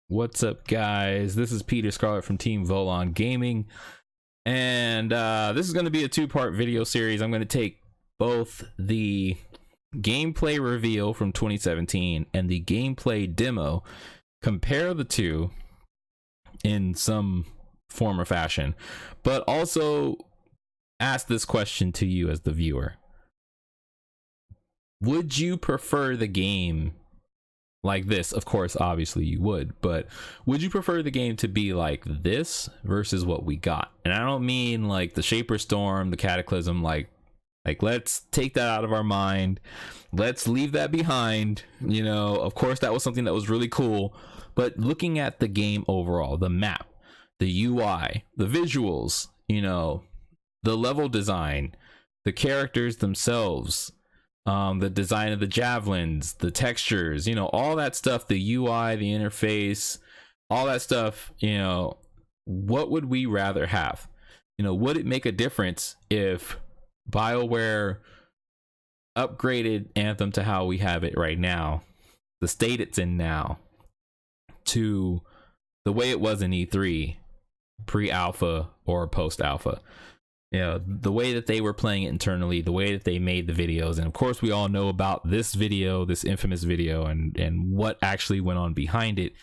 What's up, guys? This is Peter Scarlett from Team Volon Gaming, and this is going to be a two-part video series. I'm going to take both the gameplay reveal from 2017 and the gameplay demo, compare the two in some form or fashion, but also ask this question to you as the viewer. Would you prefer the game like this? Of course, obviously you would, but would you prefer the game to be like this versus what we got? And I don't mean like the Shaper Storm, the Cataclysm, like let's take that out of our mind. Let's leave that behind. You know, of course that was something that was really cool, but looking at the game overall, the map, the UI, the visuals, you know, the level design, the characters themselves, the design of the javelins, the textures, you know, all that stuff, the UI, the interface, all that stuff, you know, what would we rather have? You know, would it make a difference if BioWare upgraded Anthem to how we have it right now, the state it's in now, to the way it was in E3, pre-alpha or post-alpha? You know, the way that they were playing it internally, the way that they made the videos, and of course we all know about this video, this infamous video, and what actually went on behind it.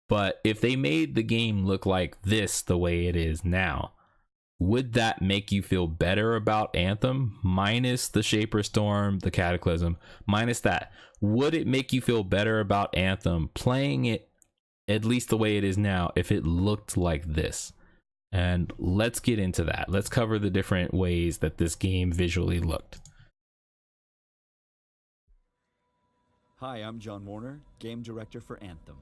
But if they made the game look like this, the way it is now, would that make you feel better about Anthem, minus the Shaper Storm, the Cataclysm, minus that? Would it make you feel better about Anthem playing it at least the way it is now if it looked like this? And let's get into that. Let's cover the different ways that this game visually looked. Hi, I'm John Warner, game director for Anthem.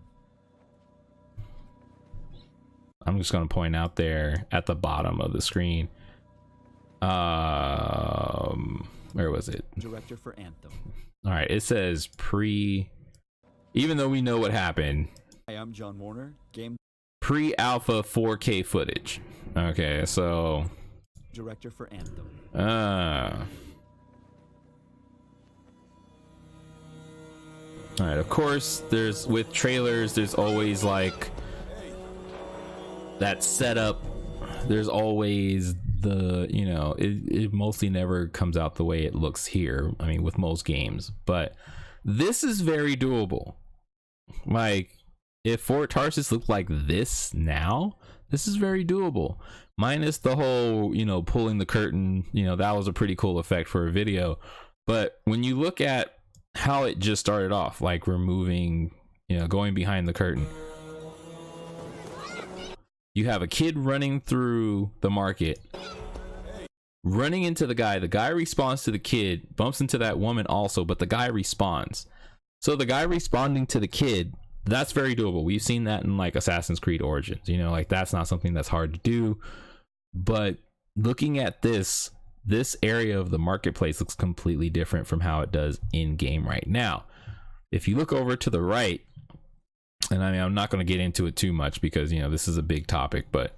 I'm just going to point out there at the bottom of the screen. Where was it? Director for Anthem. All right, it says even though we know what happened. Hi, I'm John Warner, game pre-alpha 4K footage. Okay, so director for Anthem. All right, of course there's, with trailers, there's always like that setup. There's always the, you know, it mostly never comes out the way it looks here, I mean, with most games, but this is very doable. Like, if Fort Tarsis looked like this now, this is very doable. Minus the whole, you know, pulling the curtain, you know, that was a pretty cool effect for a video. But when you look at how it just started off, like removing, you know, going behind the curtain, you have a kid running through the market, running into the guy responds to the kid, bumps into that woman also, but the guy responds. So the guy responding to the kid, that's very doable. We've seen that in like Assassin's Creed Origins, you know, like that's not something that's hard to do. But looking at this area of the marketplace looks completely different from how it does in game right now. If you look over to the right, and I mean, I'm not going to get into it too much because, you know, this is a big topic, but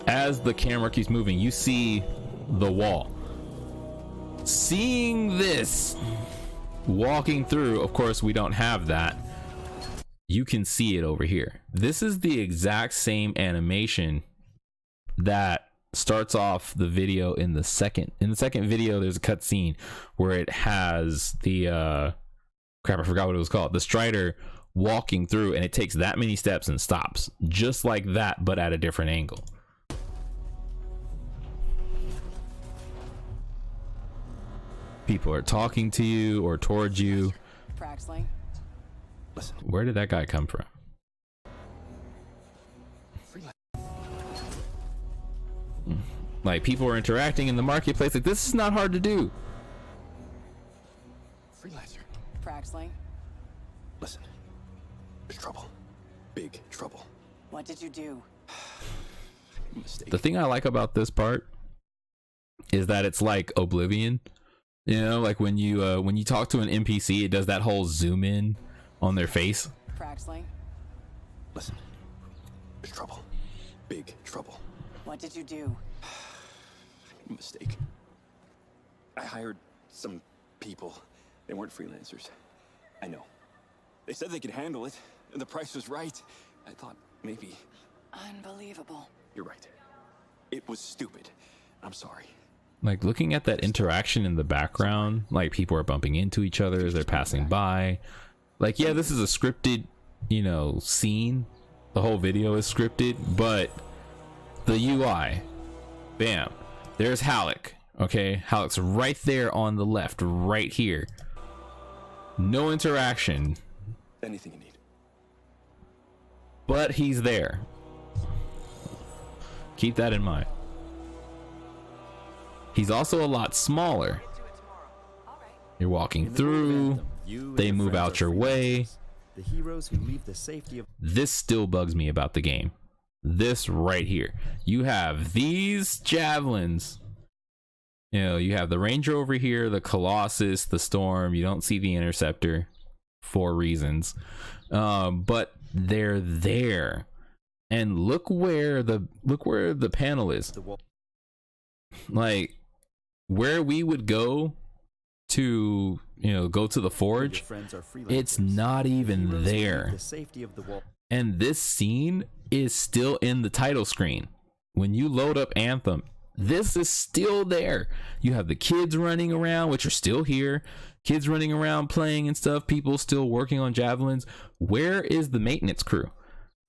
as the camera keeps moving, you see the wall. Seeing this walking through, of course we don't have that. You can see it over here. This is the exact same animation that starts off the video in the second video. There's a cutscene where it has the crap, I forgot what it was called, the Strider walking through, and it takes that many steps and stops just like that, but at a different angle. People are talking to you or towards you. Listen. Where did that guy come from? Like, people are interacting in the marketplace. Like, this is not hard to do. Freelancer. Praxley. Listen. There's trouble. Big trouble. What did you do? Mistake. The thing I like about this part is that it's like Oblivion. You know, like when you talk to an NPC, it does that whole zoom in on their face. Praxley. Listen. There's trouble. Big trouble. What did you do? Mistake. I hired some people. They weren't freelancers. I know. They said they could handle it, and the price was right. I thought maybe... Unbelievable. You're right. It was stupid. I'm sorry. Like, looking at that interaction in the background, like people are bumping into each other as they're passing by. Like, yeah, this is a scripted, you know, scene. The whole video is scripted, but the UI, bam, there's Halleck. Okay, Halleck's right there on the left, right here. No interaction, Anything you need. but he's there. Keep that in mind. He's also a lot smaller. You're walking through, they move out your way. The heroes who leave the safety of This still bugs me about the game. This right here. You have these javelins. You know, you have the Ranger over here, the Colossus, the Storm. You don't see the Interceptor for reasons. But they're there. And look where the panel is. the wall. Like, where we would go to, you know, go to the Your forge, friends are freelancers. it's not The even heroes who leave there. the safety of the wall. And this scene is still in the title screen. When you load up Anthem, this is still there. You have the kids running around, which are still here. Kids running around playing and stuff. People still working on javelins. Where is the maintenance crew?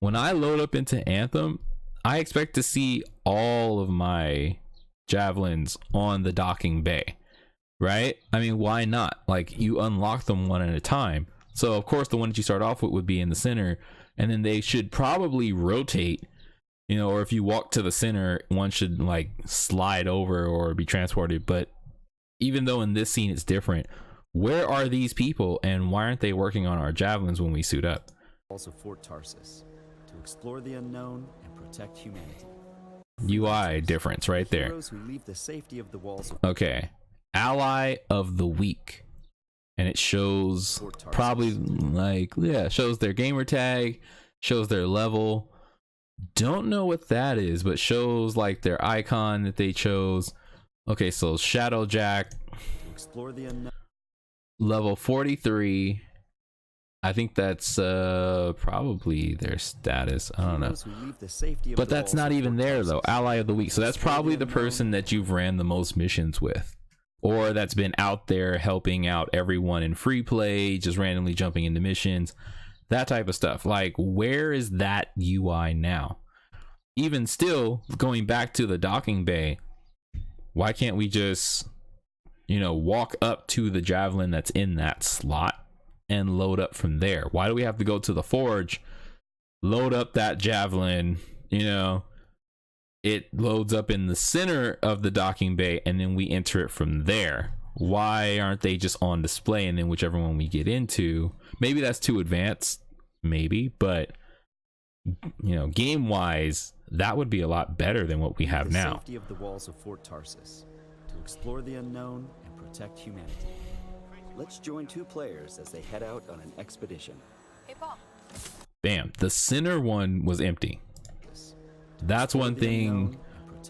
When I load up into Anthem, I expect to see all of my javelins on the docking bay, right? I mean, why not? Like, you unlock them one at a time. So of course the one that you start off with would be in the center, and then they should probably rotate, you know, or if you walk to the center, one should like slide over or be transported. But even though in this scene it's different, where are these people and why aren't they working on our javelins when we suit up? Also Fort Tarsus, to explore the unknown and protect humanity. UI difference right there. Heroes who leave the safety of the walls of Okay, ally of the week, and it shows Fort Tarsus. probably like, yeah, shows their gamer tag, shows their level. Don't know what that is, but shows like their icon that they chose. Okay, so Shadowjack, to explore the unknown. level 43. I think that's probably their status. I don't know. Heroes who leave the safety of But the that's walls not of even Fort there though. Tarsus. Ally of the week. So that's probably the person that you've ran the most missions with, or that's been out there helping out everyone in free play, just randomly jumping into missions, that type of stuff. Like, where is that UI now? Even still, going back to the docking bay, why can't we just, you know, walk up to the javelin that's in that slot and load up from there? Why do we have to go to the forge, load up that javelin? You know, it loads up in the center of the docking bay and then we enter it from there. Why aren't they just on display, and then whichever one we get into, maybe that's too advanced, maybe, but you know, game wise, that would be a lot better than what we have The now. safety of the walls of Fort Tarsus, to explore the unknown and protect humanity. Let's join two players as they head out on an expedition. Hey, Paul. Bam, the center one was empty. That's one thing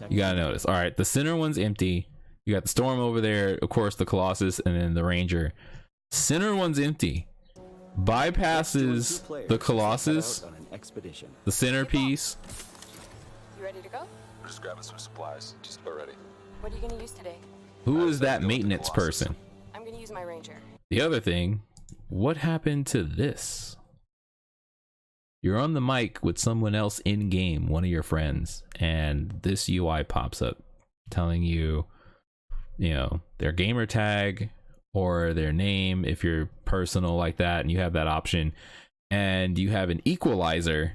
you gotta notice. All right, the center one's empty. You got the Storm over there, of course, the Colossus, and then the Ranger. Center one's empty. Bypasses the Colossus, On an expedition. the centerpiece. You ready to go? We're just grabbing some supplies. Just about ready. What are you going to use today? Who is that maintenance person? I'm going to use my Ranger. The other thing, what happened to this? You're on the mic with someone else in game, one of your friends, and this UI pops up telling you, you know, their gamer tag or their name if you're personal like that, and you have that option, and you have an equalizer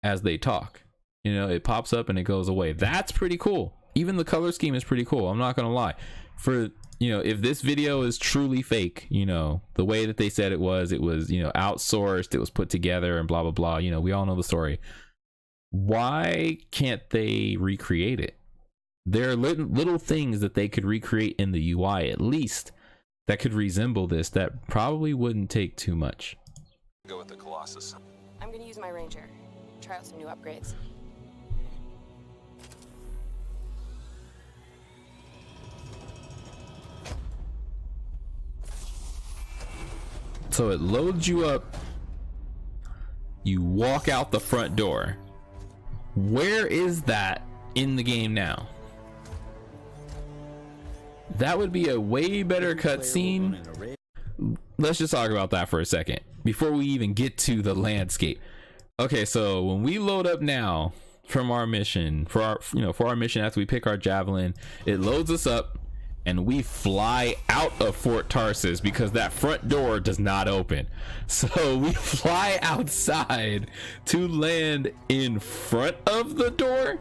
as they talk. You know, it pops up and it goes away. That's pretty cool. Even the color scheme is pretty cool. I'm not gonna lie. For, you know, if this video is truly fake, you know, the way that they said it was, you know, outsourced, it was put together and blah, blah, blah. You know, we all know the story. Why can't they recreate it? There are little things that they could recreate in the UI, at least, that could resemble this, that probably wouldn't take too much. Go with the Colossus. I'm going to use my Ranger. Try out some new upgrades. So it loads you up. You walk out the front door. Where is that in the game now? That would be a way better cutscene. Let's just talk about that for a second before we even get to the landscape. Okay, so when we load up now from our mission, for our mission after we pick our javelin, it loads us up and we fly out of Fort Tarsus because that front door does not open. So we fly outside to land in front of the door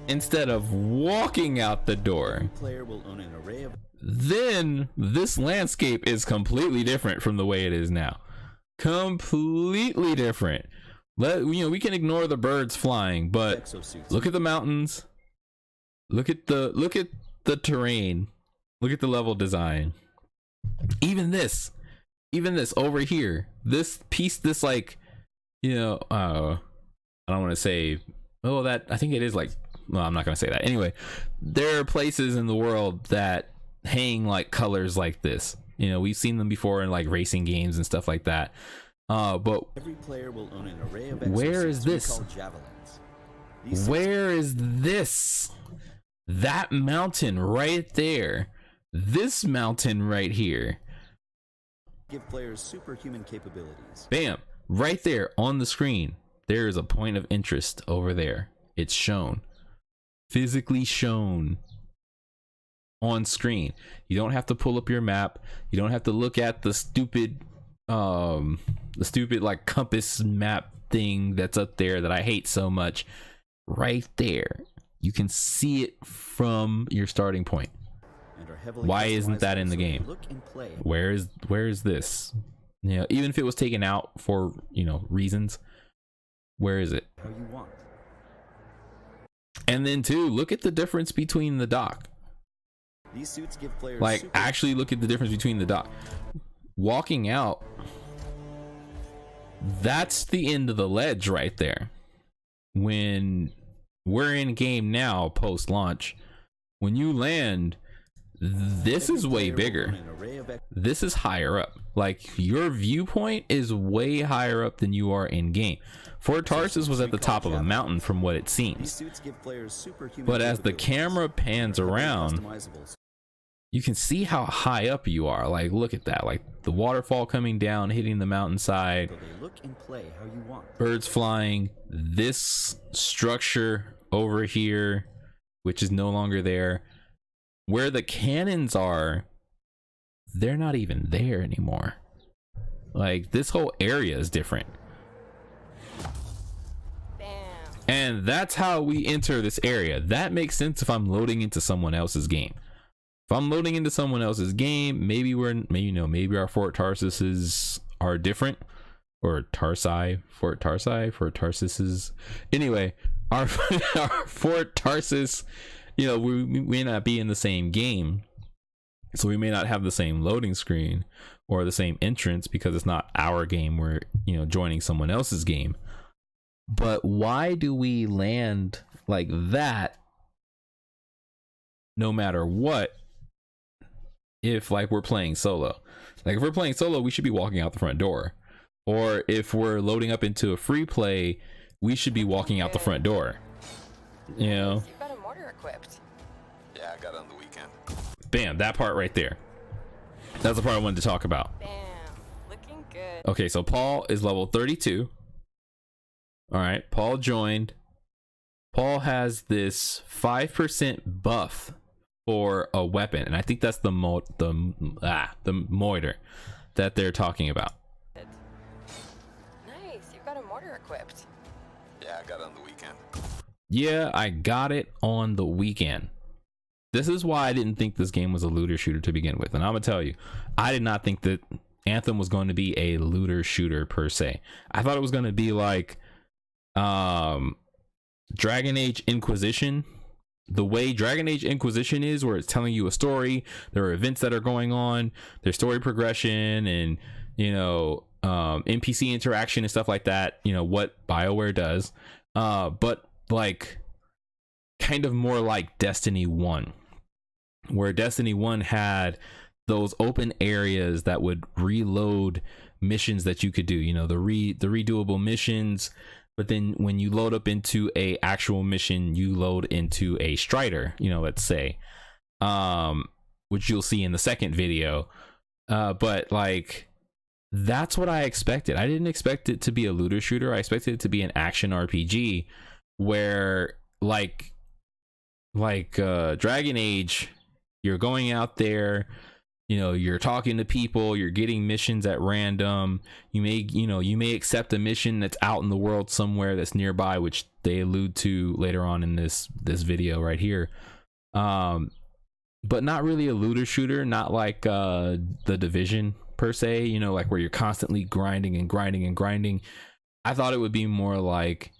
instead of walking out the door. Player will own an array of Then this landscape is completely different from the way it is now. Completely different. We can ignore the birds flying, but exosuits. look at the mountains. Look at the terrain. Look at the level design. Even this over here, this piece, this like, I don't want to say, that I think it is like, well, I'm not gonna say that. Anyway, there are places in the world that hang like colors like this. We've seen them before in like racing games and stuff like that. But every player will own an array of where is exosuits we this? call javelins. These Where is this? That mountain right there. This mountain right here. give players superhuman capabilities. Bam! Right there on the screen. There is a point of interest over there. It's shown. Physically shown on screen. You don't have to pull up your map. You don't have to look at the stupid like compass map thing that's up there that I hate so much. Right there. You can see it from your starting point. And are heavily Why isn't that in the so they game? look and play. Where is this? Even if it was taken out for, reasons, where is it? How you want. And then too, look at the difference between the dock. These suits give players Like, super- actually look at the difference between the dock. Walking out, that's the end of the ledge right there. When we're in game now, post launch, when you land, this is way bigger. This is higher up. Like, your viewpoint is way higher up than you are in game. Fort Tarsus was at the top of a mountain from what it These seems. suits give players superhuman But as the capabilities. camera pans They're heavily around, customizable. you can see how high up you are. Like, look at that. Like, the waterfall coming down, hitting the mountainside, So they look and play how you want. birds flying, this structure over here, which is no longer there. Where the cannons are, they're not even there anymore. Like, this whole area is different. Bam. And that's how we enter this area. That makes sense if I'm loading into someone else's game. If I'm loading into someone else's game, maybe our Fort Tarsuses are different, or Fort Tarsuses. Anyway, our Fort Tarsus, we may not be in the same game, so we may not have the same loading screen or the same entrance because it's not our game. We're joining someone else's game. But why do we land like that no matter what? If like we're playing solo, we should be walking out the front door. Or if we're loading up into a free play, we should be walking out the front door. You've got a mortar equipped. Yeah, I got it on the weekend. Bam, that part right there. That's the part I wanted to talk about. Bam. Looking good. Okay, so Paul is level 32. All right, Paul joined. Paul has this 5% buff for a weapon, and I think that's the moiter that they're talking about. Nice. You've got a mortar equipped. Yeah, I got it on the weekend. Yeah, I got it on the weekend. This is why I didn't think this game was a looter shooter to begin with. And I'm gonna tell you, I did not think that Anthem was going to be a looter shooter per se. I thought it was going to be like Dragon Age Inquisition. The way Dragon Age Inquisition is, where it's telling you a story, there are events that are going on, there's story progression, and NPC interaction and stuff like that, what BioWare does, but like kind of more like Destiny 1, where Destiny 1 had those open areas that would reload missions that you could do, you know, the redoable missions. But then when you load up into a actual mission, you load into a Strider, you know, let's say, which you'll see in the second video. But like, that's what I expected. I didn't expect it to be a looter shooter. I expected it to be an action RPG where like Dragon Age, you're going out there, you know, you're talking to people, you're getting missions at random. You may accept a mission that's out in the world somewhere that's nearby, which they allude to later on in this video right here. But not really a looter shooter, not like the Division per se, you know, like where you're constantly grinding and grinding and grinding. I thought it would be more like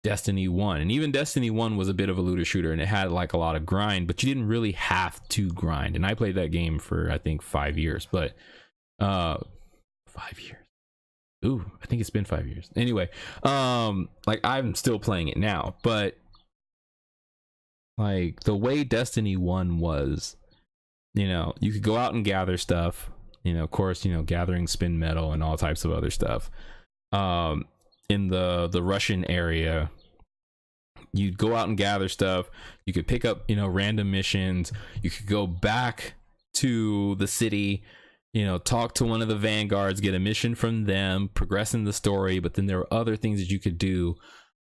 Destiny 1, and even Destiny 1 was a bit of a looter shooter, and it had like a lot of grind, but you didn't really have to grind. And I played that game for I think 5 years, but 5 years. Ooh, I think it's been 5 years. Anyway, like I'm still playing it now, but like the way Destiny 1 was, you know, you could go out and gather stuff, you know, of course, you know, gathering spin metal and all types of other stuff. In the Russian area, you'd go out and gather stuff. You could pick up, you know, random missions. You could go back to the city, you know, talk to one of the vanguards, get a mission from them, progress in the story. But then there were other things that you could do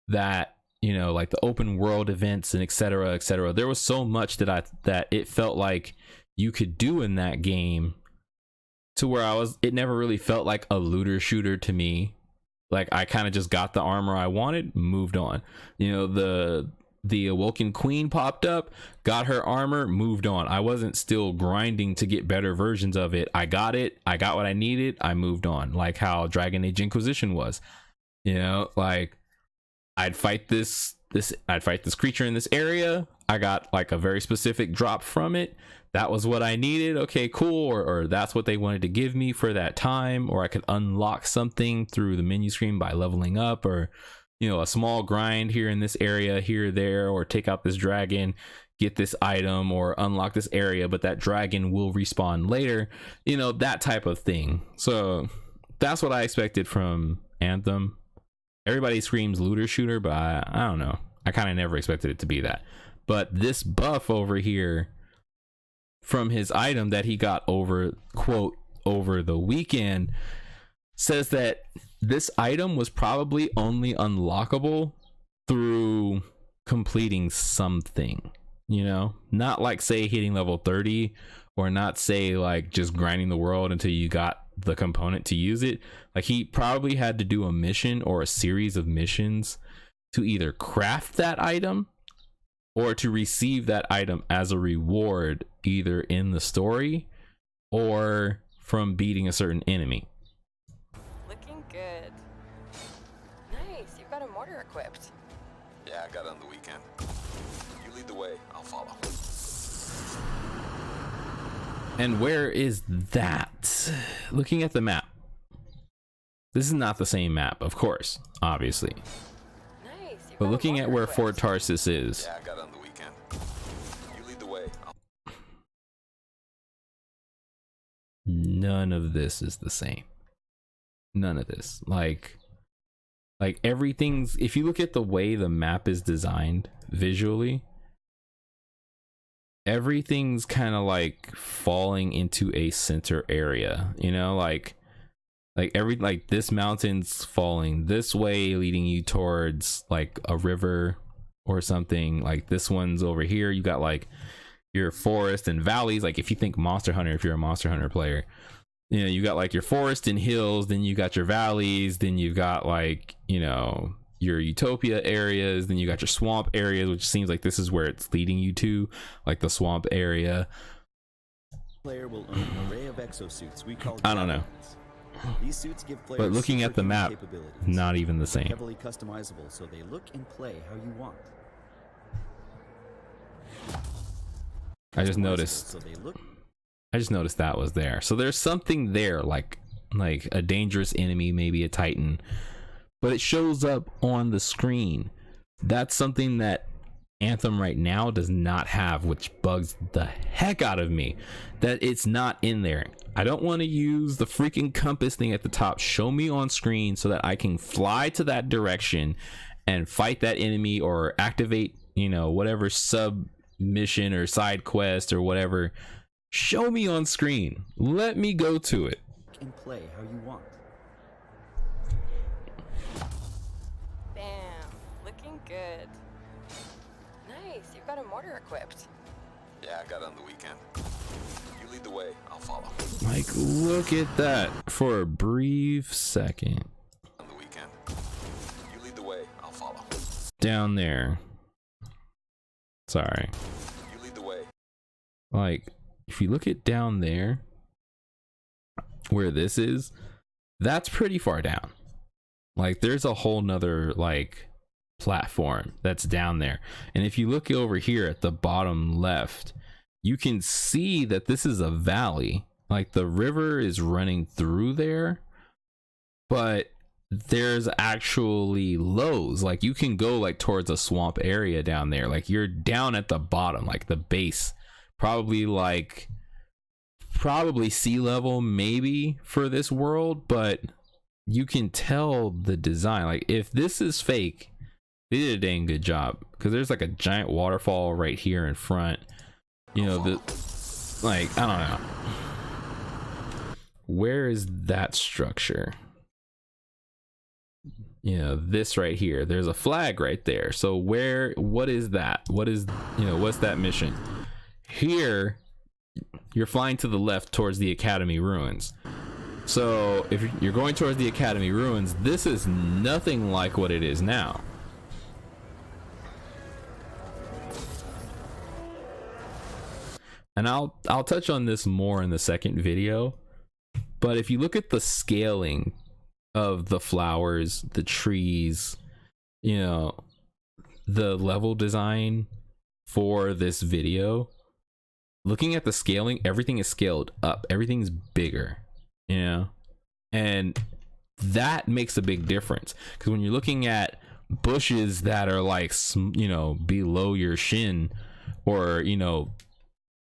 that, you know, like the open world events and etc., etc. There was so much that it felt like you could do in that game, to where it never really felt like a looter shooter to me. Like I kind of just got the armor I wanted, moved on. You know, the Awoken Queen popped up, got her armor, moved on. I wasn't still grinding to get better versions of it. I got what I needed, I moved on. Like how Dragon Age Inquisition was. You know, like I'd fight this creature in this area. I got like a very specific drop from it. That was what I needed. Okay, cool. Or that's what they wanted to give me for that time. Or I could unlock something through the menu screen by leveling up, or, you know, a small grind here in this area, here or there, or take out this dragon, get this item, or unlock this area, but that dragon will respawn later. You know, that type of thing. So that's what I expected from Anthem. Everybody screams looter shooter, but I don't know. I kind of never expected it to be that. But this buff over here from his item that he got over the weekend says that this item was probably only unlockable through completing something, you know, not like say hitting level 30, or not say like just grinding the world until you got the component to use it. Like he probably had to do a mission or a series of missions to either craft that item or to receive that item as a reward, either in the story or from beating a certain enemy. Looking good. Nice, you've got a mortar equipped. Yeah, I got it on the weekend. You lead the way, I'll follow. And where is that? Looking at the map, this is not the same map, of course, obviously. Nice, you've But got a looking at mortar where equipped. Fort Tarsus is, Yeah, I got it on the weekend. You lead the way. none of this is the same. None of this. Like everything's, if you look at the way the map is designed visually, everything's kind of like falling into a center area, you know, like this mountain's falling this way, leading you towards like a river or something. Like this one's over here, you got like your forest and valleys. Like if you think Monster Hunter, if you're a Monster Hunter player, you know, you got like your forest and hills, then you got your valleys, then you've got like, you know, your utopia areas, then you got your swamp areas, which seems like this is where it's leading you to, like the swamp area. Player will own an array of exosuits we call I don't know. Javelins. These suits give players But looking at the superhuman map, capabilities. not even the same. Heavily customizable, so they look and play how you want. I just Customizable, noticed so they look that was there. So there's something there, like a dangerous enemy, maybe a Titan, but it shows up on the screen. That's something that Anthem right now does not have, which bugs the heck out of me that it's not in there. I don't want to use the freaking compass thing at the top. Show me on screen so that I can fly to that direction and fight that enemy or activate, you know, whatever sub mission or side quest or whatever. Show me on screen. Let me go to it. And play how you want. Bam. Looking good. Nice. You've got a mortar equipped. Yeah, I got it on the weekend. You lead the way, I'll follow. Like, look at that for a brief second. On the weekend. You lead the way, I'll follow. Down there. Sorry. You lead the way. Like, if you look at down there, where this is, that's pretty far down. Like, there's a whole nother, like, platform that's down there. And if you look over here at the bottom left, you can see that this is a valley. Like, the river is running through there, but there's actually lows. Like, you can go like towards a swamp area down there. Like, you're down at the bottom, like the base, probably sea level maybe for this world, but you can tell the design. Like, if this is fake, they did a dang good job, because there's like a giant waterfall right here in front. You know, the, like, I don't know, where is that structure? You know, this right here, there's a flag right there. So what is that? What is, you know, what's that mission? Here, you're flying to the left towards the Academy ruins. So if you're going towards the Academy ruins, this is nothing like what it is now. And I'll touch on this more in the second video, but if you look at the scaling of the flowers, the trees, you know, the level design for this video, looking at the scaling, everything is scaled up, everything's bigger, you know, and that makes a big difference, because when you're looking at bushes that are like, you know, below your shin, or, you know,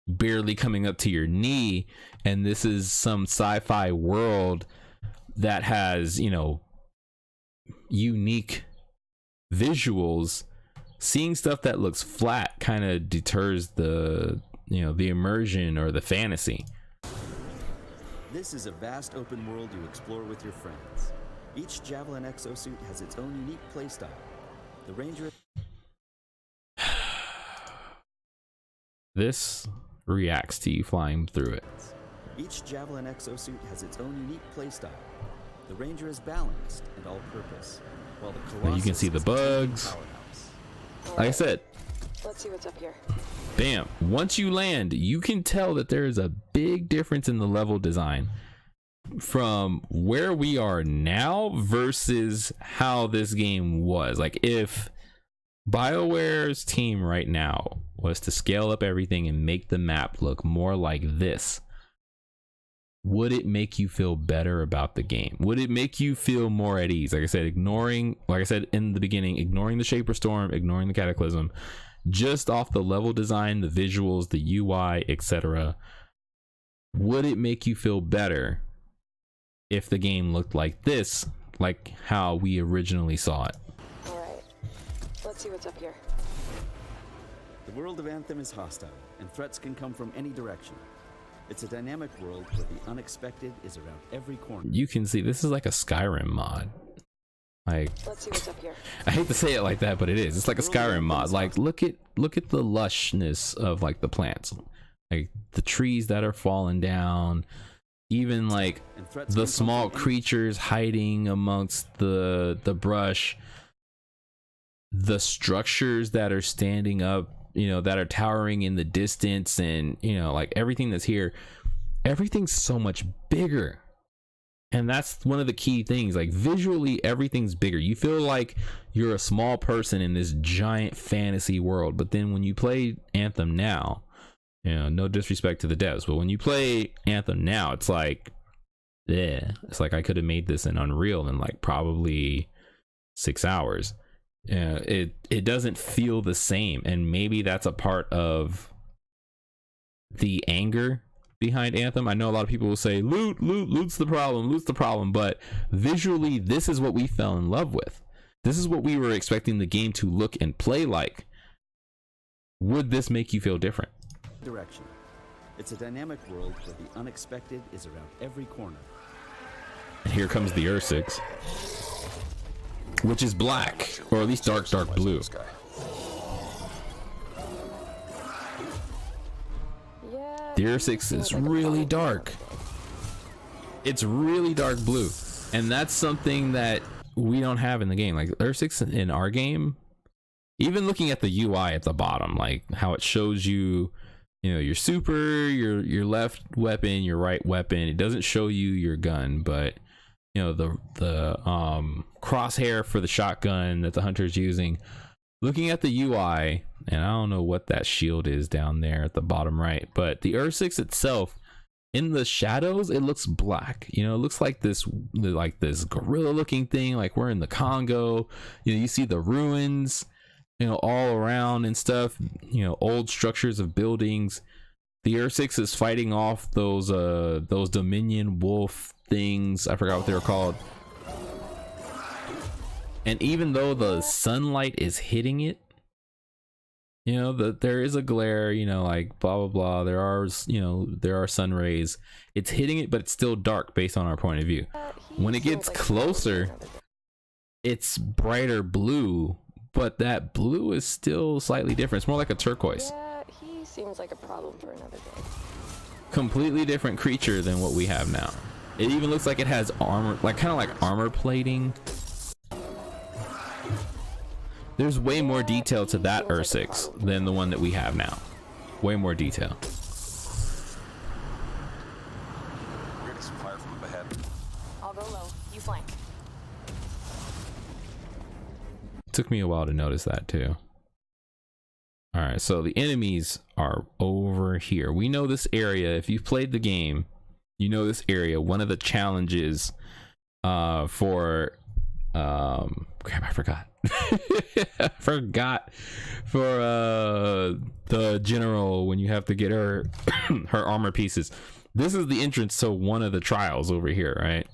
barely coming up to your knee, and this is some sci-fi world that has, you know, unique visuals, seeing stuff that looks flat kind of deters the, you know, the immersion or the fantasy. This is a vast open world you explore with your friends. Each Javelin exosuit has its own unique playstyle. The Ranger... This reacts to you flying through it. Each Javelin exosuit has its own unique playstyle. The Ranger is balanced and all-purpose, while the Colossus, you can see the bugs. Like I said, Let's see what's up here. bam, once you land, you can tell that there is a big difference in the level design from where we are now versus how this game was. Like, if BioWare's team right now was to scale up everything and make the map look more like this, would it make you feel better about the game? Would it make you feel more at ease? Like I said, like I said in the beginning, ignoring the Shaper Storm, ignoring the Cataclysm, just off the level design, the visuals, the UI, etc. Would it make you feel better if the game looked like this, like how we originally saw it? All right. Let's see what's up here. The world of Anthem is hostile, and threats can come from any direction. It's a dynamic world where the unexpected is around every corner. You can see this is like a Skyrim mod. Like, Let's see what's up here. I hate to say it like that, but it is. It's like a Skyrim mod. Like, look at the lushness of like the plants, like the trees that are falling down, even like the small creatures hiding amongst the brush, the structures that are standing up, you know, that are towering in the distance, and, you know, like everything that's here, everything's so much bigger. And that's one of the key things. Like, visually, everything's bigger. You feel like you're a small person in this giant fantasy world. But then when you play Anthem now, you know, no disrespect to the devs, but when you play Anthem now, it's like, yeah, it's like I could have made this in Unreal in like probably 6 hours. Yeah, it doesn't feel the same, and maybe that's a part of the anger behind Anthem. I know a lot of people will say loot's the problem, but visually this is what we fell in love with. This is what we were expecting the game to look and play like. Would this make you feel different? Direction. It's a dynamic world where the unexpected is around every corner. And here comes the Ursix, which is black, or at least dark blue. The Ursix is really dark. It's really dark blue, and that's something that we don't have in the game. Like Ursix in our game, even looking at the UI at the bottom, like how it shows you, you know, your super, your left weapon, your right weapon. It doesn't show you your gun, but you know, the crosshair for the shotgun that the hunter is using. Looking at the UI, and I don't know what that shield is down there at the bottom right, but the Ursix itself, in the shadows, it looks black. You know, it looks like this gorilla looking thing, like we're in the Congo. You know, you see the ruins, you know, all around and stuff, you know, old structures of buildings. The Ursix is fighting off those Dominion wolf things. I forgot what they were called. And even though the sunlight is hitting it, you know, there is a glare, you know, like blah blah blah. There are sun rays. It's hitting it, but it's still dark based on our point of view. When it gets closer, it's brighter blue, but that blue is still slightly different. It's more like a turquoise. Yeah, he seems like a problem for another day. Completely different creature than what we have now. It even looks like it has armor, like kind of like armor plating. There's way more detail to that Ursix than the one that we have now. Way more detail. We're getting some fire from up ahead. I'll go low. You flank. Took me a while to notice that too. All right, so the enemies are over here. We know this area. If you've played the game, you know this area. One of the challenges for crap, I forgot. I forgot for the general, when you have to get her her armor pieces. This is the entrance to one of the trials over here, right?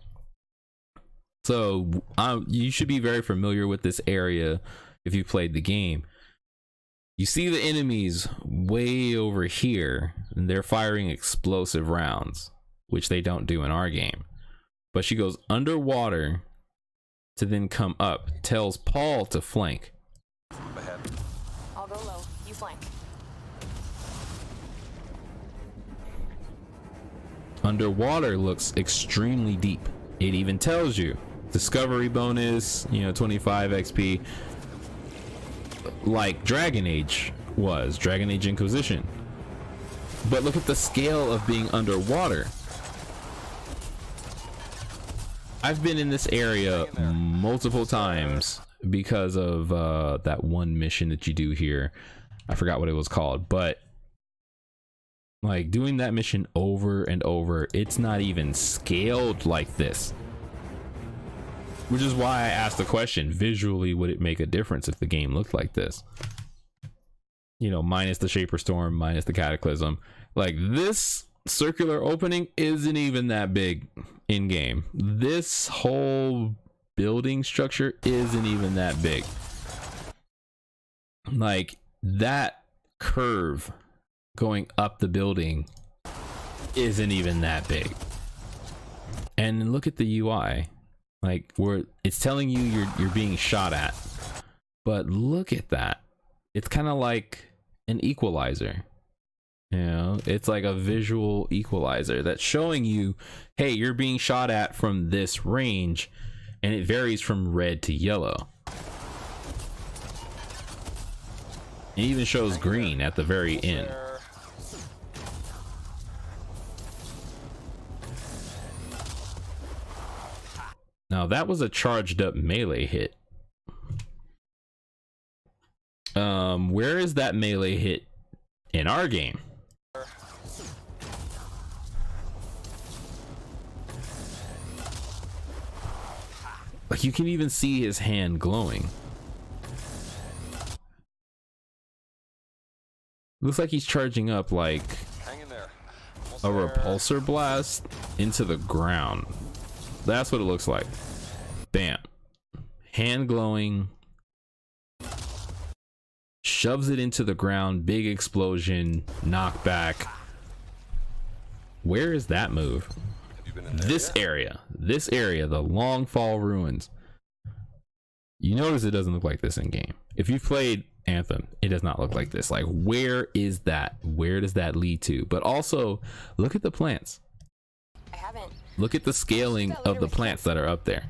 So you should be very familiar with this area if you played the game. You see the enemies way over here, and they're firing explosive rounds, which they don't do in our game. But she goes underwater to then come up, tells Paul to flank. I'll go low. You flank. Underwater looks extremely deep. It even tells you discovery bonus, you know, 25 XP, like Dragon Age was, Dragon Age Inquisition. But look at the scale of being underwater. I've been in this area multiple times because of that one mission that you do here. I forgot what it was called, but like doing that mission over and over, it's not even scaled like this. Which is why I asked the question, visually, would it make a difference if the game looked like this? You know, minus the Shaper Storm, minus the Cataclysm. Like, this circular opening isn't even that big in game. This whole building structure isn't even that big. Like, that curve going up the building isn't even that big. And look at the UI. Like, where it's telling you you're being shot at, but look at that. It's kind of like an equalizer. You know, it's like a visual equalizer that's showing you, hey, you're being shot at from this range, and it varies from red to yellow. It even shows green at the very end. Now that was a charged up melee hit. Where is that melee hit in our game? Like, you can even see his hand glowing. Looks like he's charging up like Hang in there. a repulsor blast into the ground. That's what it looks like. Bam. Hand glowing. Shoves it into the ground. Big explosion. Knockback. Where is that move? Have you been in there This yet? area. This area. The Long Fall Ruins. You notice it doesn't look like this in game. If you've played Anthem, it does not look like this. Like, where is that? Where does that lead to? But also, look at the plants. I haven't. Look at the scaling of the plants that are up there.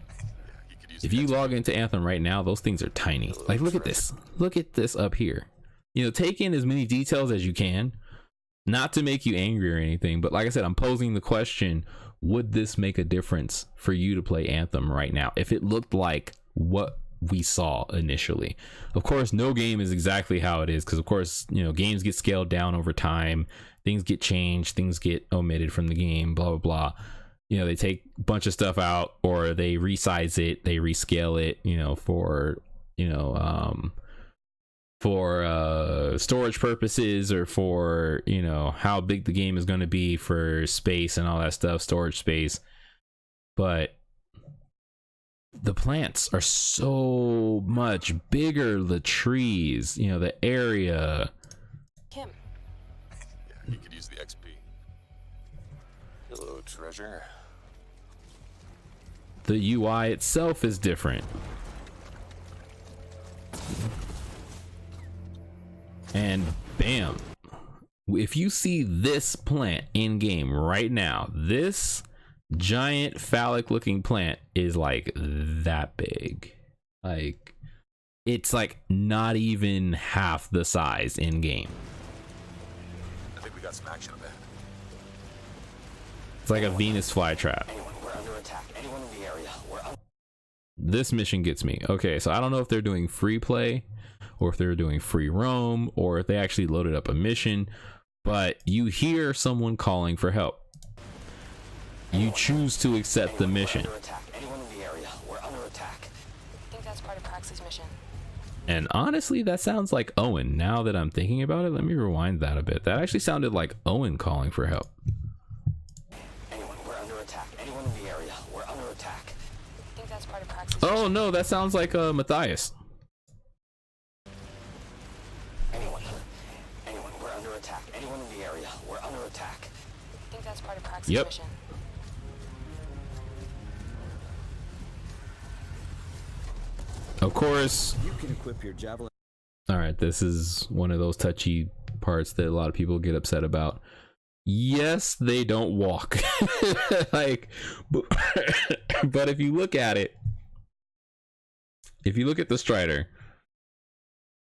You could use If the you XP. log into Anthem right now, those things are tiny. Like, look at this. Look at this up here. You know, take in as many details as you can. Not to make you angry or anything, but like I said, I'm posing the question, would this make a difference for you to play Anthem right now if it looked like what we saw initially? Of course, no game is exactly how it is, because of course, you know, games get scaled down over time, things get changed, things get omitted from the game, blah blah blah. You know, they take a bunch of stuff out, or they resize it, they rescale it, you know, for storage purposes, or for, you know, how big the game is going to be for space and all that stuff, storage space. But the plants are so much bigger, the trees, you know, the area. Kim, Yeah, you could use the XP. Hello, treasure. The UI itself is different. And bam, if you see this plant in game right now, this giant phallic looking plant is like that big. Like, it's like not even half the size in game. I think we got some action ahead. It's like a Venus flytrap. Anyone, we're under attack. Anyone in the area, we're under. This mission gets me. Okay, so I don't know if they're doing free play, or if they're doing free roam, or if they actually loaded up a mission, but you hear someone calling for help. You choose to accept the mission. Under attack. Anyone in the area, we're under attack. I think that's part of Praxis' mission. And honestly, that sounds like Owen. Now that I'm thinking about it, let me rewind that a bit. That actually sounded like Owen calling for help. Anyone, we're under attack. Anyone in the area, we're under attack. I think that's part of Praxis' Oh no, that sounds like Matthias. Anyone, we're under attack. Anyone in the area, we're under attack. I think that's part of Praxis' Yep. mission. Of course. You can equip your javelin. All right, this is one of those touchy parts that a lot of people get upset about. Yes, they don't walk. Like, but if you look at it, if you look at the Strider,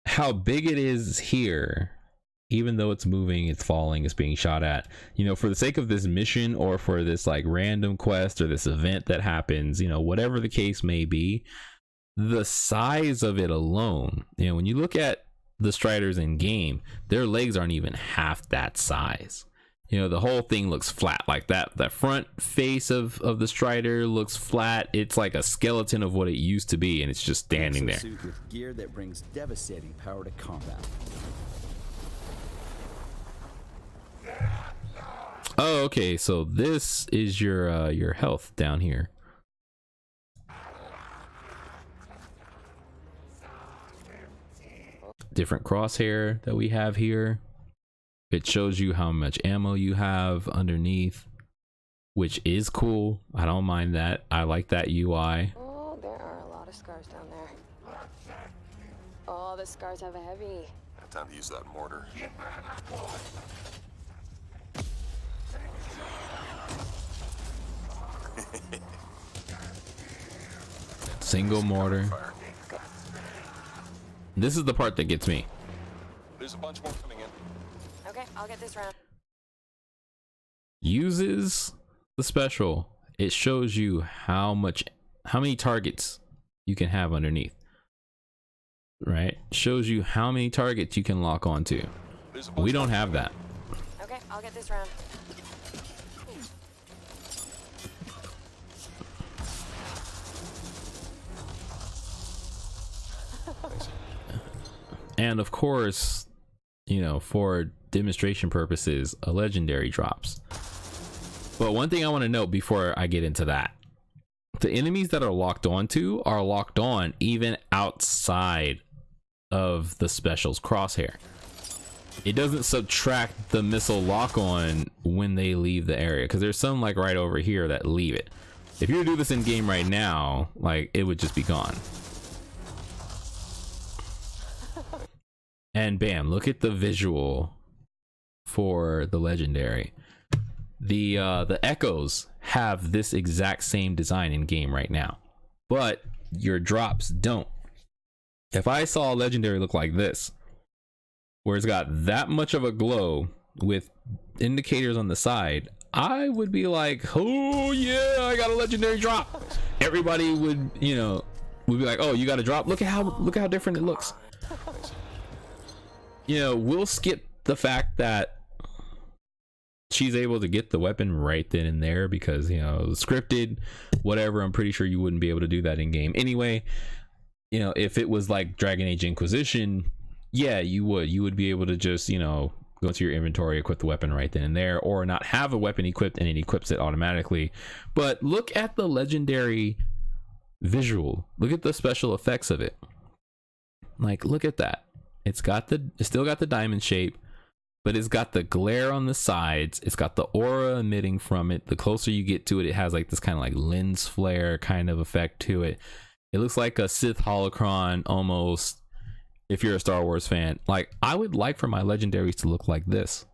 how big it is here, even though it's moving, it's falling, it's being shot at, you know, for the sake of this mission, or for this like random quest, or this event that happens, you know, whatever the case may be, the size of it alone, you know, when you look at the Striders in game, their legs aren't even half that size. You know, the whole thing looks flat. Like that front face of the Strider looks flat. It's like a skeleton of what it used to be, and it's just standing there. Exosuit with gear that brings devastating power to combat. Oh, okay, so this is your health down here. Different crosshair that we have here. It shows you how much ammo you have underneath, which is cool. I don't mind that. I like that UI. Oh, there are a lot of scars down there. Oh, the scars have a heavy. Have time to use that mortar. Single mortar. Fire. This is the part that gets me. There's a bunch more coming in. Okay, I'll get this round. Uses the special. It shows you how many targets you can have underneath. Right? Shows you how many targets you can lock onto. There's a bunch We don't more have that. Okay, I'll get this round. And of course, you know, for demonstration purposes, a legendary drops. But one thing I want to note before I get into that, the enemies that are locked on even outside of the special's crosshair. It doesn't subtract the missile lock on when they leave the area, because there's some like right over here that leave it. If you were to do this in game right now, like, it would just be gone. And bam, look at the visual for the legendary. The echoes have this exact same design in game right now, but your drops don't. If I saw a legendary look like this, where it's got that much of a glow with indicators on the side, I would be like, oh yeah, I got a legendary drop. Everybody would, you know, would be like, oh, you got a drop? Look at how different it looks. You know, we'll skip the fact that she's able to get the weapon right then and there because, you know, scripted, whatever. I'm pretty sure you wouldn't be able to do that in game anyway. You know, if it was like Dragon Age Inquisition, yeah, you would be able to just, you know, go to your inventory, equip the weapon right then and there, or not have a weapon equipped and it equips it automatically. But look at the legendary visual. Look at the special effects of it. Like, look at that. It's still got the diamond shape, but it's got the glare on the sides. It's got the aura emitting from it. The closer you get to it, it has like this kind of like lens flare kind of effect to it. It looks like a Sith holocron almost, if you're a Star Wars fan. Like, I would like for my legendaries to look like this.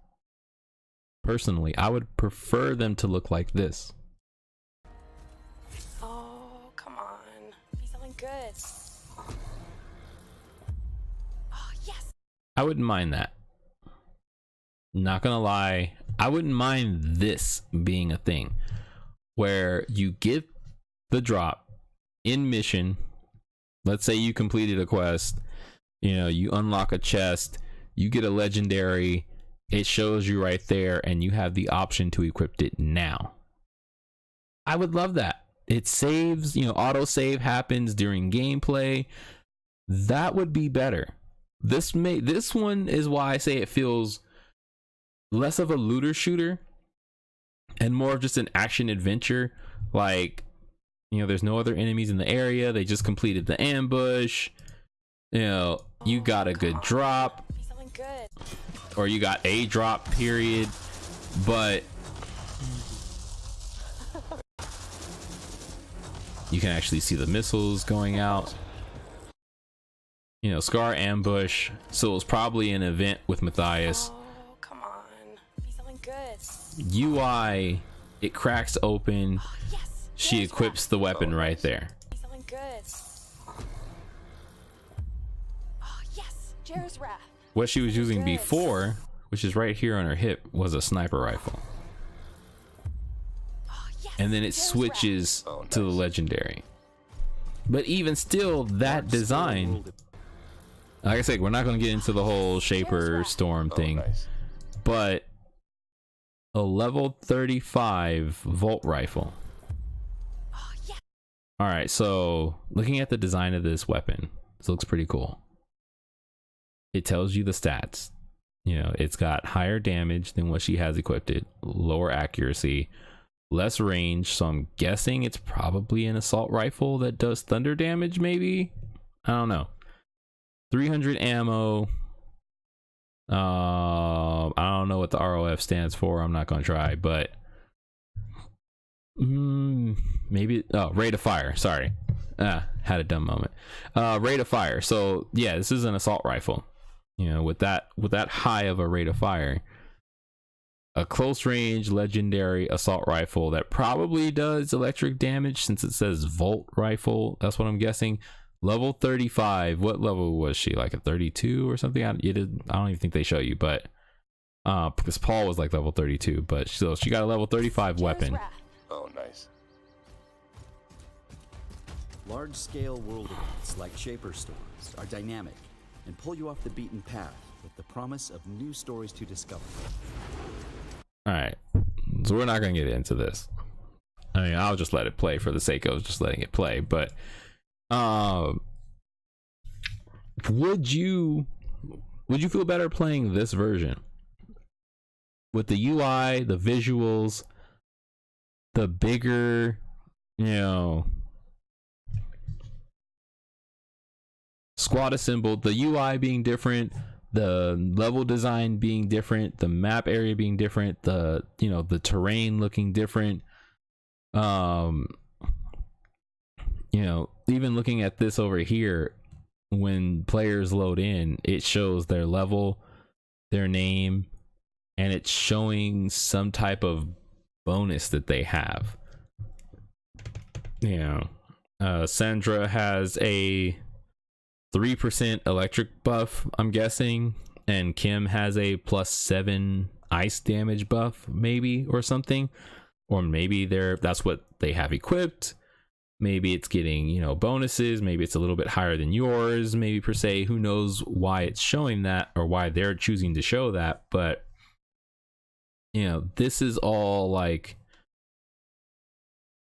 Personally, I would prefer them to look like this. Oh, come on. Be something good. Oh, yes. I wouldn't mind that. Not gonna lie, I wouldn't mind this being a thing where you get the drop in mission. Let's say you completed a quest, you know, you unlock a chest, you get a legendary, it shows you right there, and you have the option to equip it now. I would love that. It saves, you know, auto save happens during gameplay. That would be better. This one is why I say it feels less of a looter shooter and more of just an action adventure. Like, you know, there's no other enemies in the area. They just completed the ambush. You know, you got a good drop, Be something good. or you got a drop, period. But you can actually see the missiles going out. You know, Scar ambush. So it was probably an event with Matthias. Oh, come on. Be something good. UI, it cracks open. Oh, yes. She There's equips the weapon right there. Be something good. Oh, yes. Jar's Wrath. What she was using Good. before, which is right here on her hip, was a sniper rifle. Oh, yes. And then it Jar's switches to the legendary. But even still, that design, like I said, we're not going to get into the whole Shaper Storm thing, but a level 35 Volt rifle. Oh, yes. All right, so looking at the design of this weapon, this looks pretty cool. It tells you the stats. You know, it's got higher damage than what she has equipped it, lower accuracy, less range. So I'm guessing it's probably an assault rifle that does thunder damage, maybe? I don't know. 300 ammo. I don't know what the ROF stands for. I'm not going to try, but maybe, oh, rate of fire. Sorry. Had a dumb moment. Rate of fire. So yeah, this is an assault rifle. You know, with that high of a rate of fire, a close range legendary assault rifle that probably does electric damage since it says Volt rifle. That's what I'm guessing. Level 35. What level was she? Like a 32 or something? I don't even think they show you, but because Paul was like level 32, but still, she got a level 35 weapon. Oh, nice. Large-scale world events like Shaper Storms are dynamic and pull you off the beaten path with the promise of new stories to discover. All right, so we're not gonna get into this. I mean, I'll just let it play for the sake of just letting it play. But would you feel better playing this version with the UI, the visuals, the bigger, squad assembled, the UI being different, the level design being different, the map area being different, the the terrain looking different, even looking at this over here, when players load in, it shows their level, their name, and it's showing some type of bonus that they have. Sandra has a 3% electric buff, I'm guessing, and Kim has a +7 ice damage buff, maybe, or something. Or maybe that's what they have equipped. Maybe it's getting, bonuses. Maybe it's a little bit higher than yours, maybe, per se. Who knows why it's showing that, or why they're choosing to show that. But this is all like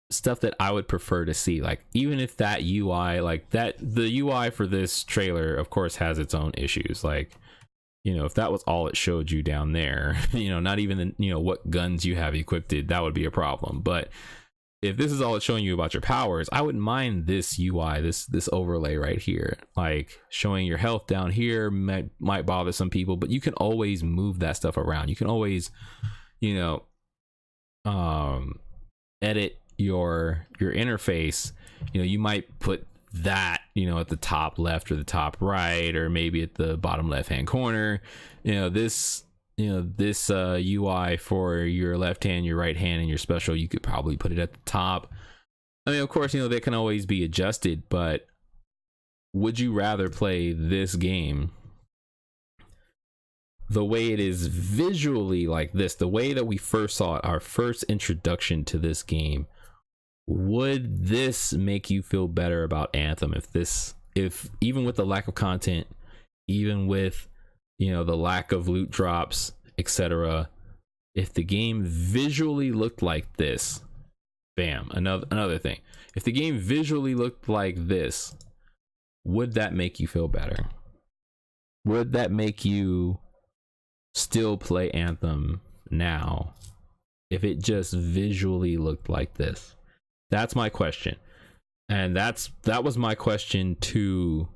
stuff that I would prefer to see. Like, even if that UI, like that, the UI for this trailer, of course, has its own issues. Like, if that was all it showed you down there, not even the, what guns you have equipped, that would be a problem. But if this is all it's showing you about your powers, I wouldn't mind this UI, this overlay right here. Like, showing your health down here might bother some people, but you can always move that stuff around. You can always, edit your interface. You might put that at the top left or the top right, or maybe at the bottom left hand corner. This UI for your left hand, your right hand, and your special, you could probably put it at the top. I mean, of course, they can always be adjusted, but would you rather play this game the way it is visually, like this, the way that we first saw it, our first introduction to this game? Would this make you feel better about Anthem if even with the lack of content, even with the lack of loot drops, etc., if the game visually looked like this? Bam, another thing, if the game visually looked like this, would that make you feel better? Would that make you still play Anthem now if it just visually looked like this? That's my question. And that was my question to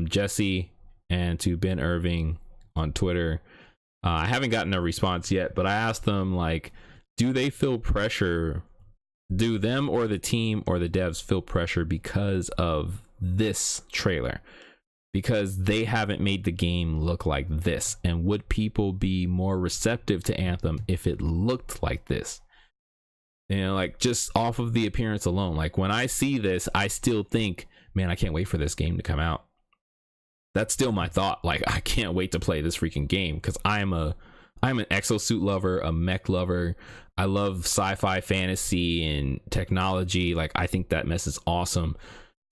Jesse and to Ben Irving on Twitter. I haven't gotten a response yet, but I asked them, like, do they feel pressure? Do them or the team or the devs feel pressure because of this trailer? Because they haven't made the game look like this. And would people be more receptive to Anthem if it looked like this? Like, just off of the appearance alone. Like, when I see this, I still think, man, I can't wait for this game to come out. That's still my thought. Like, I can't wait to play this freaking game, because I'm an exosuit lover, a mech lover. I love sci-fi, fantasy, and technology. Like, I think that mess is awesome.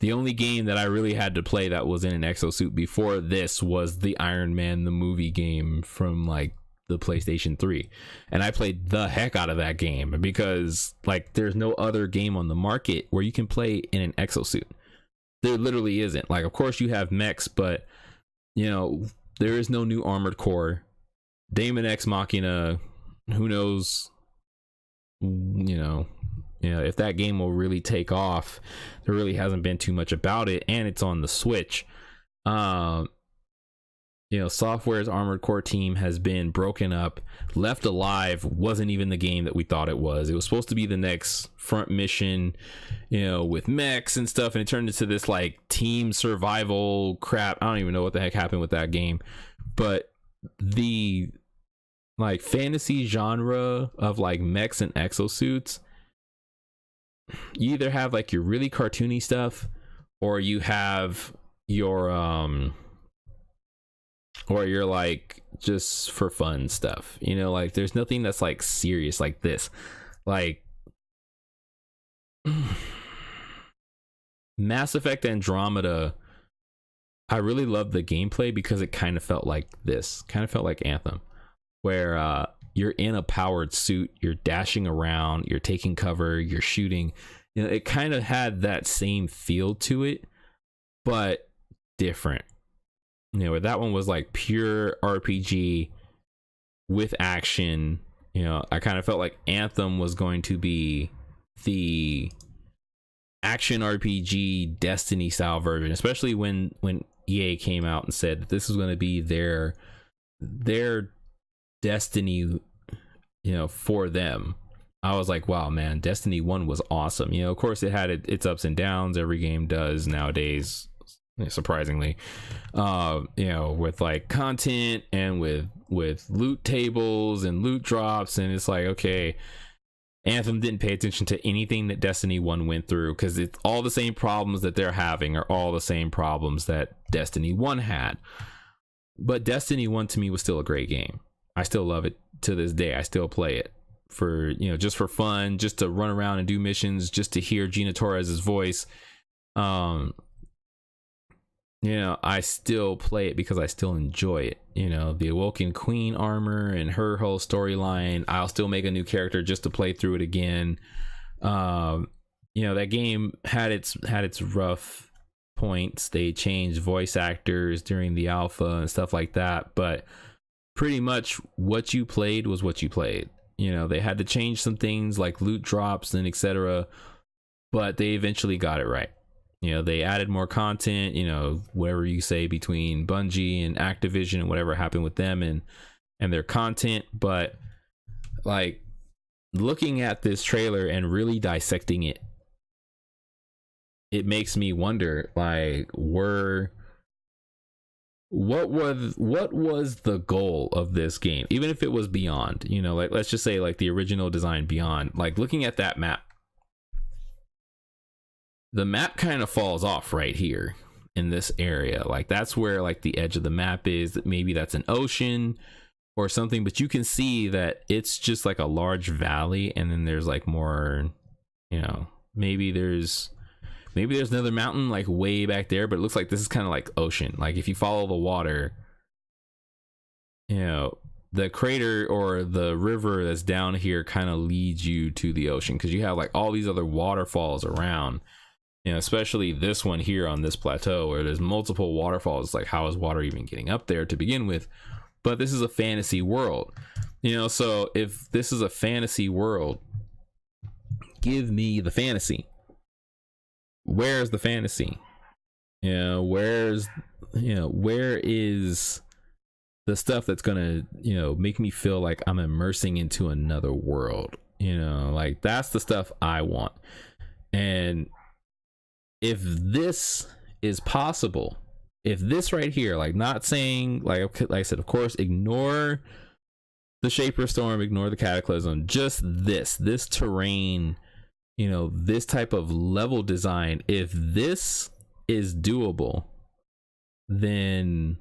The only game that I really had to play that was in an exosuit before this was the Iron Man the movie game from, like, the PlayStation 3, and I played the heck out of that game, because, like, there's no other game on the market where you can play in an exosuit. There literally isn't. Like, of course you have mechs, but there is no new Armored Core. Daemon X Machina, who knows if that game will really take off. There really hasn't been too much about it, and it's on the Switch. Software's Armored Core team has been broken up. Left Alive wasn't even the game that we thought it was. It was supposed to be the next front mission, with mechs and stuff, and it turned into this, like, team survival crap. I don't even know what the heck happened with that game. But the, like, fantasy genre of, like, mechs and exosuits, you either have, like, your really cartoony stuff, or you have your or you're, like, just for fun stuff. Like, there's nothing that's, like, serious like this. Like, Mass Effect Andromeda, I really loved the gameplay because it kind of felt like this, kind of felt like Anthem, where you're in a powered suit, you're dashing around, you're taking cover, you're shooting. It kind of had that same feel to it, but different. Where that one was like pure RPG, with action. You know, I kind of felt like Anthem was going to be the action RPG Destiny style version, especially when EA came out and said that this was going to be their Destiny, you know, for them. I was like, wow, man, Destiny 1 was awesome. You know, of course it had its ups and downs. Every game does nowadays, surprisingly. You know, with like content and with loot tables and loot drops, and it's like, okay, Anthem didn't pay attention to anything that Destiny 1 went through, because it's all the same problems that they're having are all the same problems that Destiny 1 had. But Destiny 1 to me was still a great game. I still love it to this day. I still play it for, you know, just for fun, just to run around and do missions, just to hear Gina Torres's voice. You know, I still play it because I still enjoy it. You know, the Awoken Queen armor and her whole storyline. I'll still make a new character just to play through it again. You know, that game had its rough points. They changed voice actors during the alpha and stuff like that, but pretty much what you played was what you played. You know, they had to change some things like loot drops and etc., but they eventually got it right. You know, they added more content, you know, whatever you say between Bungie and Activision and whatever happened with them and their content. But like, looking at this trailer and really dissecting it, it makes me wonder, like, what was the goal of this game? Even if it was Beyond, you know, like, let's just say like the original design Beyond, like looking at that map, the map kind of falls off right here in this area. Like, that's where like the edge of the map is. Maybe that's an ocean or something, but you can see that it's just like a large valley, and then there's like more, you know, maybe there's another mountain like way back there, but it looks like this is kind of like ocean. Like, if you follow the water, you know, the crater or the river that's down here kind of leads you to the ocean, because you have like all these other waterfalls around. You know, especially this one here on this plateau where there's multiple waterfalls. Like, how is water even getting up there to begin with? But this is a fantasy world, you know, so if this is a fantasy world, give me the fantasy. Where's the fantasy? You know, where is the stuff that's gonna, you know, make me feel like I'm immersing into another world? You know, like, that's the stuff I want. And if this is possible, if this right here, like, not saying, like I said, of course, ignore the Shaper Storm, ignore the Cataclysm, just this terrain, you know, this type of level design, if this is doable, then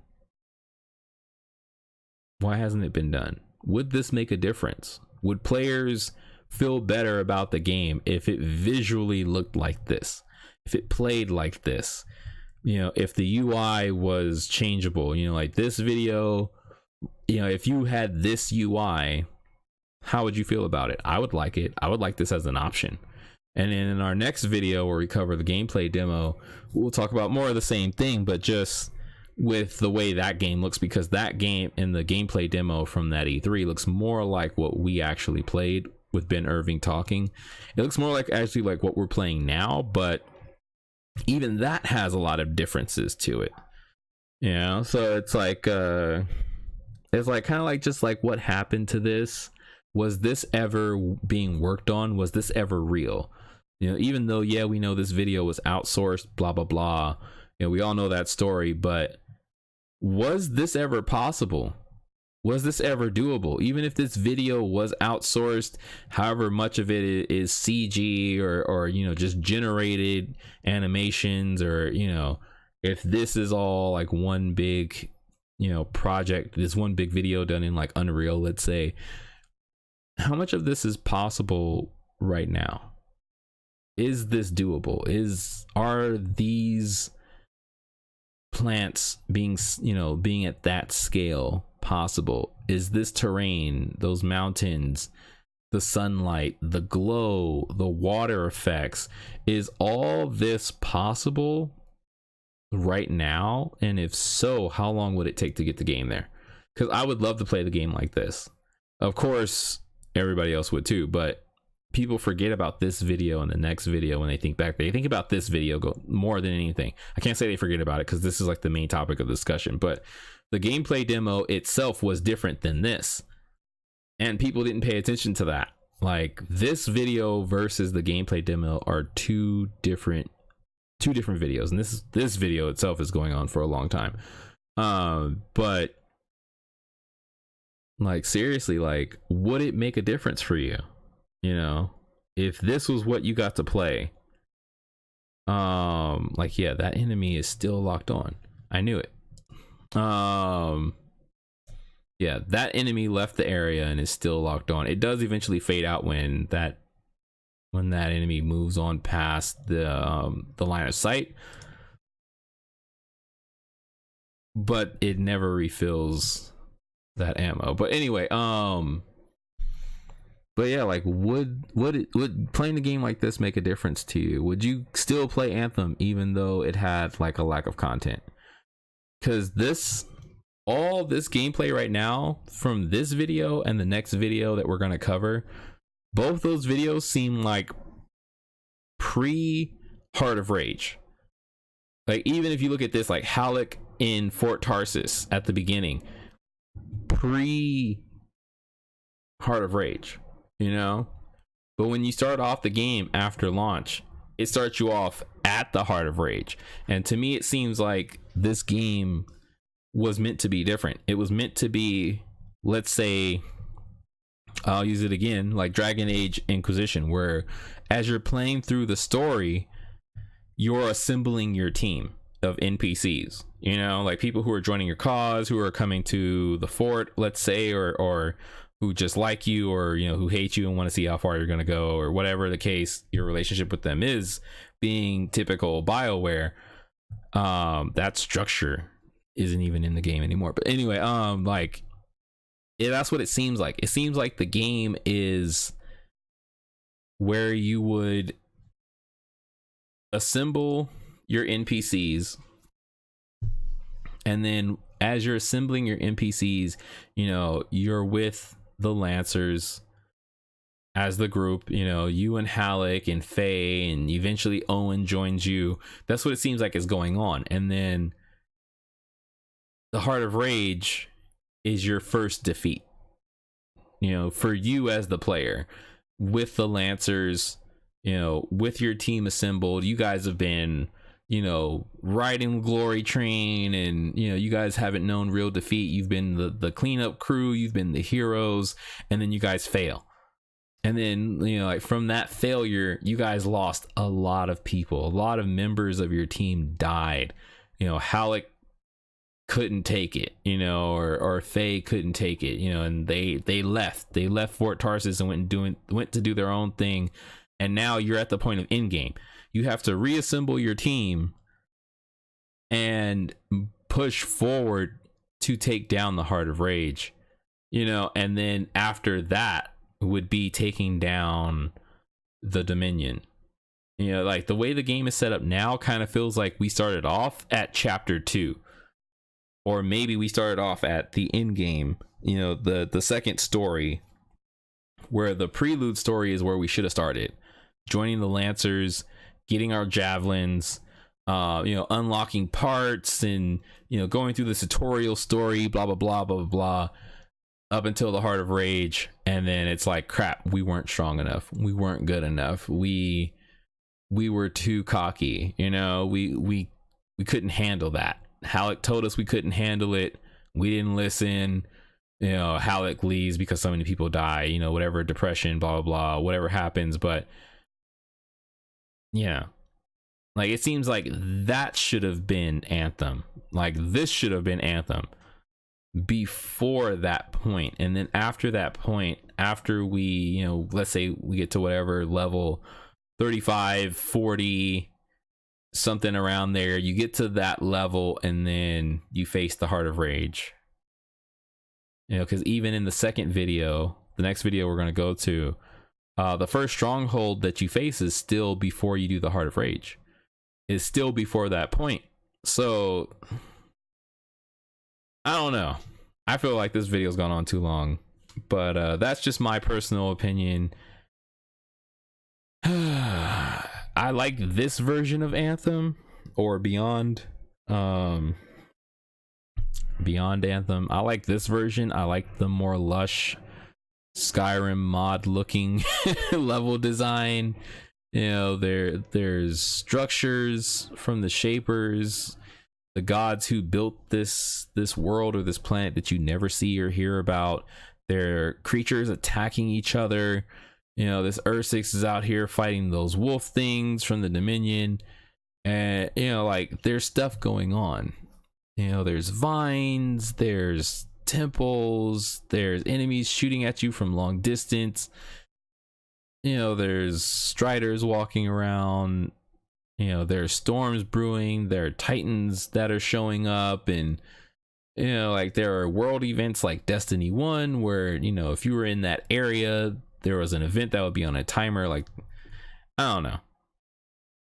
why hasn't it been done? Would this make a difference? Would players feel better about the game if it visually looked like this? If it played like this? You know, if the UI was changeable, you know, like this video, you know, if you had this UI, how would you feel about it? I would like it. I would like this as an option. And then in our next video where we cover the gameplay demo, we'll talk about more of the same thing, but just with the way that game looks, because that game in the gameplay demo from that E3 looks more like what we actually played with Ben Irving talking. It looks more like actually like what we're playing now, but even that has a lot of differences to it, you know. So it's like kind of like, just like, what happened to this? Was this ever being worked on? Was this ever real? You know, even though, yeah, we know this video was outsourced, blah blah blah, you know, we all know that story, but was this ever possible? Was this ever doable? Even if this video was outsourced, however much of it is CG or you know, just generated animations, or, you know, if this is all like one big, you know, project, this one big video done in like Unreal, let's say, how much of this is possible right now? Is this doable? Are these plants being at that scale possible? Is this terrain, those mountains, the sunlight, the glow, the water effects, is all this possible right now? And if so, how long would it take to get the game there? Because I would love to play the game like this. Of course, everybody else would too, but people forget about this video and the next video when they think back. They think about this video more than anything. I can't say they forget about it because this is like the main topic of discussion, but the gameplay demo itself was different than this, and people didn't pay attention to that. Like, this video versus the gameplay demo are two different videos, and this video itself is going on for a long time. But like, seriously, like, would it make a difference for you, you know, if this was what you got to play? Like, yeah, that enemy is still locked on. I knew it. Yeah, that enemy left the area and is still locked on. It does eventually fade out when that enemy moves on past the line of sight, but it never refills that ammo. But anyway, but yeah, like, would playing the game like this make a difference to you? Would you still play Anthem even though it had like a lack of content? Because all this gameplay right now from this video and the next video that we're going to cover, both those videos seem like pre Heart of Rage. Like, even if you look at this, like Halleck in Fort Tarsis at the beginning, pre Heart of Rage, you know. But when you start off the game after launch, it starts you off at the Heart of Rage. And to me, it seems like this game was meant to be different. It was meant to be, let's say, I'll use it again, like Dragon Age Inquisition, where as you're playing through the story, you're assembling your team of NPCs, you know, like people who are joining your cause, who are coming to the fort, let's say, or who just like you, or, you know, who hate you and want to see how far you're going to go, or whatever the case your relationship with them is. Being typical BioWare, that structure isn't even in the game anymore. But anyway, like, yeah, that's what it seems like. It seems like the game is where you would assemble your NPCs, and then as you're assembling your NPCs, you know, you're with the Lancers as the group, you know, you and Halleck and Faye, and eventually Owen joins you. That's what it seems like is going on. And then the Heart of Rage is your first defeat, you know, for you as the player, with the Lancers, you know, with your team assembled. You guys have been, you know, riding glory train, and, you know, you guys haven't known real defeat. You've been the cleanup crew, you've been the heroes, and then you guys fail. And then, you know, like, from that failure, you guys lost a lot of people. A lot of members of your team died. You know, Halleck couldn't take it, you know, or Faye couldn't take it, you know, and they left Fort Tarsis and went to do their own thing. And now you're at the point of end game. You have to reassemble your team and push forward to take down the Heart of Rage, you know, and then after that would be taking down the Dominion. You know, like, the way the game is set up now kind of feels like we started off at chapter 2, or maybe we started off at the end game, you know, the second story, where the prelude story is where we should have started, joining the Lancers, getting our javelins, you know, unlocking parts, and, you know, going through the tutorial story, blah blah blah blah blah blah, up until the Heart of Rage. And then it's like, crap, we weren't strong enough, we weren't good enough, we were too cocky, you know, we couldn't handle that. Halleck told us we couldn't handle it, we didn't listen, you know, Halleck leaves because so many people die, you know, whatever, depression, blah blah blah, whatever happens. But yeah, like, it seems like that should have been Anthem. Like, this should have been Anthem before that point. And then after that point, after we, you know, let's say we get to whatever level, 35, 40, something around there, you get to that level, and then you face the Heart of Rage. You know, because even in the second video, the next video we're going to go to, the first stronghold that you face is still before you do the Heart of Rage. It's still before that point. So I don't know. I feel like this video's gone on too long. But that's just my personal opinion. I like this version of Anthem, or Beyond Anthem. I like this version. I like the more lush Skyrim mod looking level design. You know, there's structures from the shapers, the gods who built this world or this planet that you never see or hear about. There are creatures attacking each other. You know, this Ursix is out here fighting those wolf things from the Dominion. And, you know, like, there's stuff going on. You know, there's vines, there's temples, there's enemies shooting at you from long distance. You know, there's striders walking around. You know, there's storms brewing. There are titans that are showing up. And, you know, like, there are world events like Destiny 1 where, you know, if you were in that area, there was an event that would be on a timer. Like, I don't know,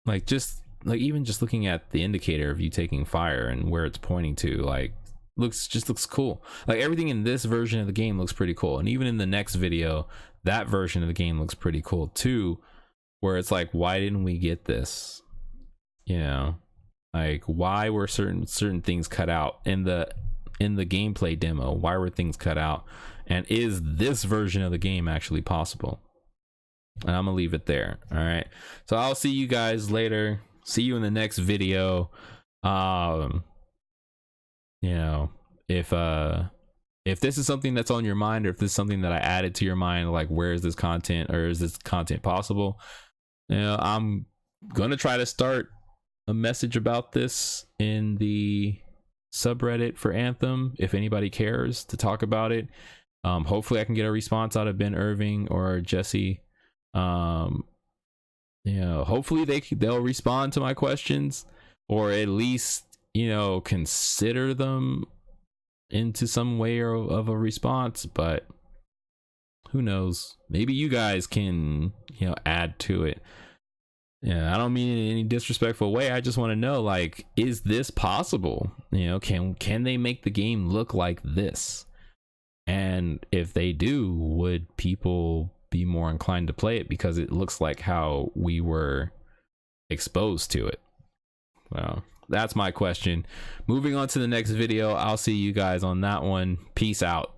like, just like, even just looking at the indicator of you taking fire and where it's pointing to, like, looks cool. Like, everything in this version of the game looks pretty cool. And even in the next video, that version of the game looks pretty cool too, where it's like, why didn't we get this? You know, like, why were certain things cut out in the gameplay demo? Why were things cut out? And is this version of the game actually possible? And I'm gonna leave it there. All right, so I'll see you guys later. See you in the next video. You know, if this is something that's on your mind, or if this is something that I added to your mind, like, where is this content, or is this content possible? You know, I'm gonna try to start a message about this in the subreddit for Anthem if anybody cares to talk about it. Hopefully I can get a response out of Ben Irving or Jesse. You know, hopefully they'll respond to my questions, or at least, you know, consider them into some way of a response. But who knows, maybe you guys can, you know, add to it. Yeah, I don't mean it in any disrespectful way. I just want to know, like, is this possible? You know, can they make the game look like this? And if they do, would people be more inclined to play it because it looks like how we were exposed to it? Well, that's my question. Moving on to the next video. I'll see you guys on that one. Peace out.